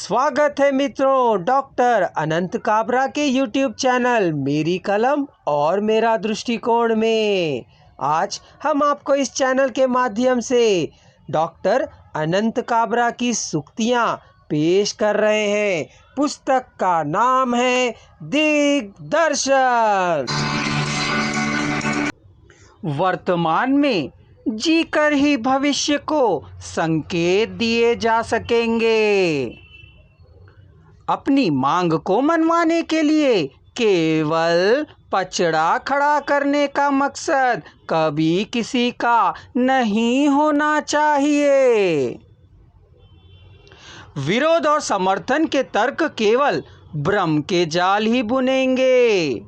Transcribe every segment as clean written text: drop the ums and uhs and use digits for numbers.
स्वागत है मित्रों डॉक्टर अनंत काबरा के YouTube चैनल मेरी कलम और मेरा दृष्टिकोण में। आज हम आपको इस चैनल के माध्यम से डॉक्टर अनंत काबरा की सूक्तियाँ पेश कर रहे हैं। पुस्तक का नाम है दिग्दर्शन। वर्तमान में जीकर ही भविष्य को संकेत दिए जा सकेंगे। अपनी मांग को मनवाने के लिए केवल पचड़ा खड़ा करने का मकसद कभी किसी का नहीं होना चाहिए। विरोध और समर्थन के तर्क केवल भ्रम के जाल ही बुनेंगे।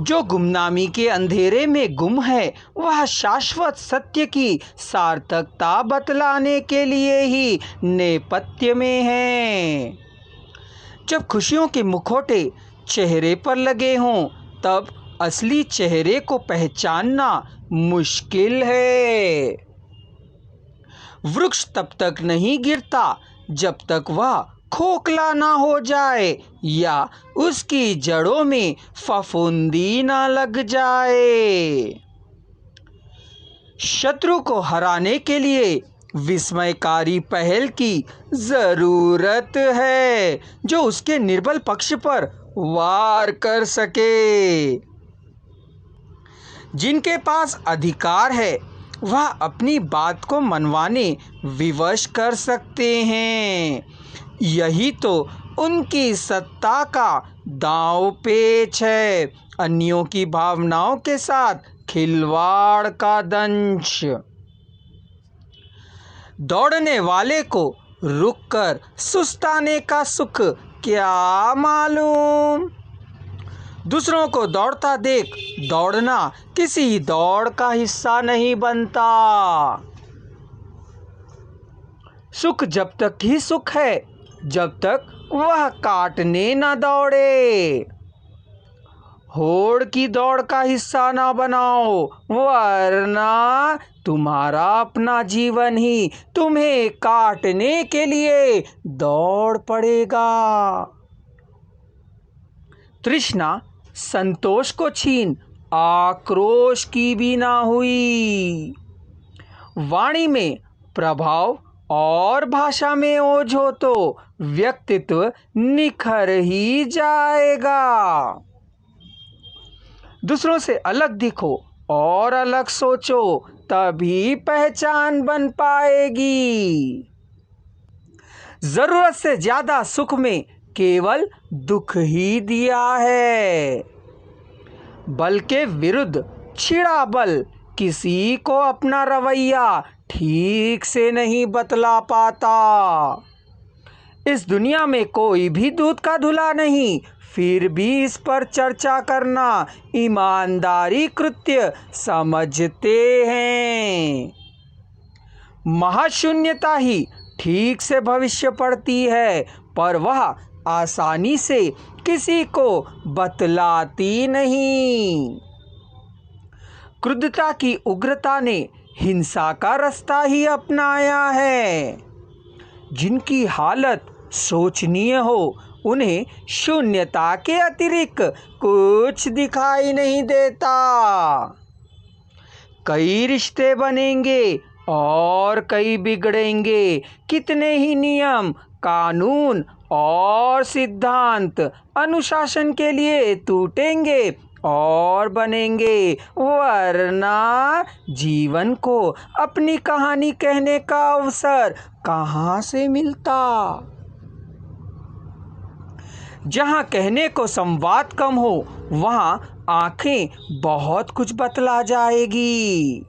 जो गुमनामी के अंधेरे में गुम है वह शाश्वत सत्य की सार्थकता बतलाने के लिए ही नेपथ्य में है। जब खुशियों के मुखौटे चेहरे पर लगे हों तब असली चेहरे को पहचानना मुश्किल है। वृक्ष तब तक नहीं गिरता जब तक वह खोखला ना हो जाए या उसकी जड़ों में फफूंदी ना लग जाए। शत्रु को हराने के लिए विस्मयकारी पहल की जरूरत है जो उसके निर्बल पक्ष पर वार कर सके। जिनके पास अधिकार है वह अपनी बात को मनवाने विवश कर सकते हैं। यही तो उनकी सत्ता का दांव पेच है, अन्यों की भावनाओं के साथ खिलवाड़ का दंश। दौड़ने वाले को रुककर सुस्ताने का सुख क्या मालूम। दूसरों को दौड़ता देख दौड़ना किसी दौड़ का हिस्सा नहीं बनता। सुख जब तक ही सुख है जब तक वह काटने न दौड़े। होड़ की दौड़ का हिस्सा ना बनाओ वरना तुम्हारा अपना जीवन ही तुम्हें काटने के लिए दौड़ पड़ेगा। तृष्णा संतोष को छीन आक्रोश की भी ना हुई। वाणी में प्रभाव और भाषा में ओज हो तो व्यक्तित्व निखर ही जाएगा। दूसरों से अलग दिखो और अलग सोचो तभी पहचान बन पाएगी। जरूरत से ज्यादा सुख में केवल दुख ही दिया है। बल के विरुद्ध छिड़ा बल किसी को अपना रवैया ठीक से नहीं बतला पाता। इस दुनिया में कोई भी दूध का धुला नहीं, फिर भी इस पर चर्चा करना ईमानदारी कृत्य समझते हैं। महाशून्यता ही ठीक से भविष्य पढ़ती है पर वह आसानी से किसी को बतलाती नहीं। क्रुद्धता की उग्रता ने हिंसा का रास्ता ही अपनाया है। जिनकी हालत सोचनीय हो उन्हें शून्यता के अतिरिक्त कुछ दिखाई नहीं देता। कई रिश्ते बनेंगे और कई बिगड़ेंगे। कितने ही नियम कानून और सिद्धांत अनुशासन के लिए टूटेंगे और बनेंगे वरना जीवन को अपनी कहानी कहने का अवसर कहाँ से मिलता। जहाँ कहने को संवाद कम हो वहाँ आंखें बहुत कुछ बतला जाएगी।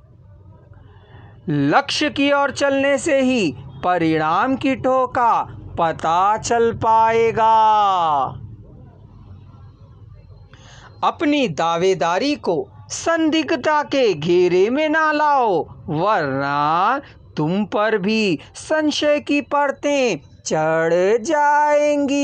लक्ष्य की ओर चलने से ही परिणाम की ठोका पता चल पाएगा। अपनी दावेदारी को संदिग्धता के घेरे में ना लाओ वरना तुम पर भी संशय की परतें चढ़ जाएंगी।